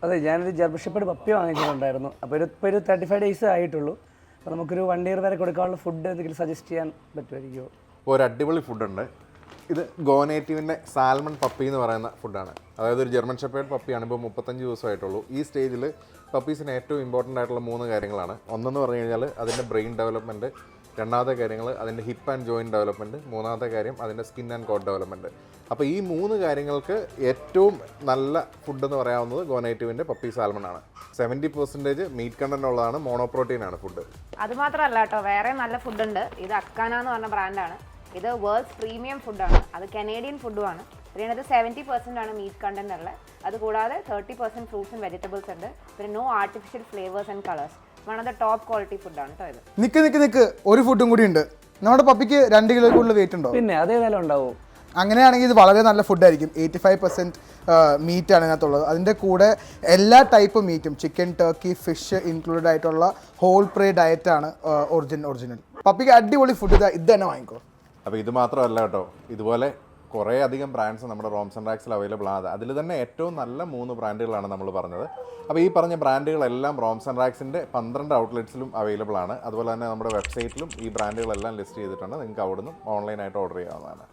അതെ, ഞാനൊരു German shepherd puppy വാങ്ങിച്ചിട്ടുണ്ടായിരുന്നു. അപ്പോൾ ഇപ്പോൾ ഒരു 35 ഡേയ്സ് ആയിട്ടുള്ളൂ. അപ്പോൾ നമുക്കൊരു 1 ഇയർ വരെ കൊടുക്കാനുള്ള ഫുഡ് എന്തെങ്കിലും സജസ്റ്റ് ചെയ്യാൻ പറ്റുമായിരിക്കുമോ? ഒരു അടിപൊളി ഫുഡുണ്ട്. ഇത് ഗോനേറ്റീവിൻ്റെ സാൽമൺ പപ്പി എന്ന് പറയുന്ന ഫുഡാണ്. അതായത് ഒരു ജർമ്മൻ ഷെപ്പേർഡ് പപ്പിയാണ്. ഇപ്പോൾ 35 ദിവസമായിട്ടുള്ളൂ. ഈ സ്റ്റേജിൽ പപ്പീസിന് ഏറ്റവും ഇമ്പോർട്ടൻ്റ് ആയിട്ടുള്ള 3 കാര്യങ്ങളാണ്. ഒന്നെന്ന് പറഞ്ഞു കഴിഞ്ഞാൽ അതിൻ്റെ ബ്രെയിൻ ഡെവലപ്മെൻറ്റ്, രണ്ടാമത്തെ കാര്യങ്ങൾ അതിൻ്റെ ഹിപ്പ് ആൻഡ് ജോയിൻറ്റ് ഡെവലപ്മെൻറ്റ്, മൂന്നാമത്തെ കാര്യം അതിൻ്റെ സ്കിൻ ആൻഡ് കോട്ട് ഡെവലപ്മെൻറ്റ്. അപ്പോൾ ഈ 3 കാര്യങ്ങൾക്ക് ഏറ്റവും നല്ല ഫുഡെന്ന് പറയാവുന്നത് ഗോനേറ്റീവിൻ്റെ പപ്പി സാൽമണാണ്. 70% മീറ്റ് കണ്ടന്റ് ഉള്ളതാണ്, മോണോപ്രോട്ടീനാണ് ഫുഡ്. അതുമാത്രമല്ല കേട്ടോ, വേറെ നല്ല ഫുഡുണ്ട്. ഇത് അക്കാന എന്ന് പറഞ്ഞ ബ്രാൻഡാണ്. ഇത് വേൾഡ്സ് പ്രീമിയം ഫുഡാണ്. അത് കനേഡിയൻ ഫുഡുമാണ്. ഇതിനകത്ത് 70% ആണ് മീറ്റ് കണ്ടന്റ് ഉള്ളത്. അതുകൂടാതെ 30% ഫ്രൂട്ട്സ് ആൻഡ് വെജിറ്റബിൾസ് ഉണ്ട്. പിന്നെ no artificial flavours and colours. One of the top quality ഫുഡാണ് കേട്ടോ ഇത്. നിക്ക് ഒരു ഫുഡും കൂടി ഉണ്ട്. നമ്മുടെ പപ്പിക്ക് 2 കിലോ കൂടുതൽ വെയിറ്റ് ഉണ്ടോ? പിന്നെ അതേ വില ഉണ്ടാവും. അങ്ങനെയാണെങ്കിൽ ഇത് വളരെ നല്ല ഫുഡായിരിക്കും. 85% മീറ്റാണ് ഇതിനകത്തുള്ളത്. അതിൻ്റെ കൂടെ എല്ലാ ടൈപ്പ് മീറ്റും, ചിക്കൻ, ടർക്കി, ഫിഷ് ഇൻക്ലൂഡഡ് ആയിട്ടുള്ള ഹോൾ പ്രേ ഡയറ്റാണ് ഒറിജിനൽ. പപ്പിക്ക് അടിപൊളി ഫുഡ് ഇത് തന്നെ വാങ്ങിക്കോ. അപ്പോൾ ഇത് മാത്രമല്ല കേട്ടോ, ഇതുപോലെ കുറേ അധികം ബ്രാൻഡ്സ് നമ്മുടെ റോംസ് ആൻഡ് റാക്സിൽ അവൈലബിൾ ആണ്. അതിൽ തന്നെ ഏറ്റവും നല്ല 3 ബ്രാൻഡുകളാണ് നമ്മൾ പറഞ്ഞത്. അപ്പോൾ ഈ പറഞ്ഞ ബ്രാൻഡുകളെല്ലാം റോംസ് ആൻഡ് റാക്സിൻ്റെ 12 ഔട്ട്ലെറ്റ്സിലും അവൈലബിൾ ആണ്. അതുപോലെ തന്നെ നമ്മുടെ വെബ്സൈറ്റിലും ഈ ബ്രാൻഡുകളെല്ലാം ലിസ്റ്റ് ചെയ്തിട്ടുണ്ട്. നിങ്ങൾക്ക് അവിടെ നിന്നും ഓൺലൈനായിട്ട് ഓർഡർ ചെയ്യാവുന്നതാണ്.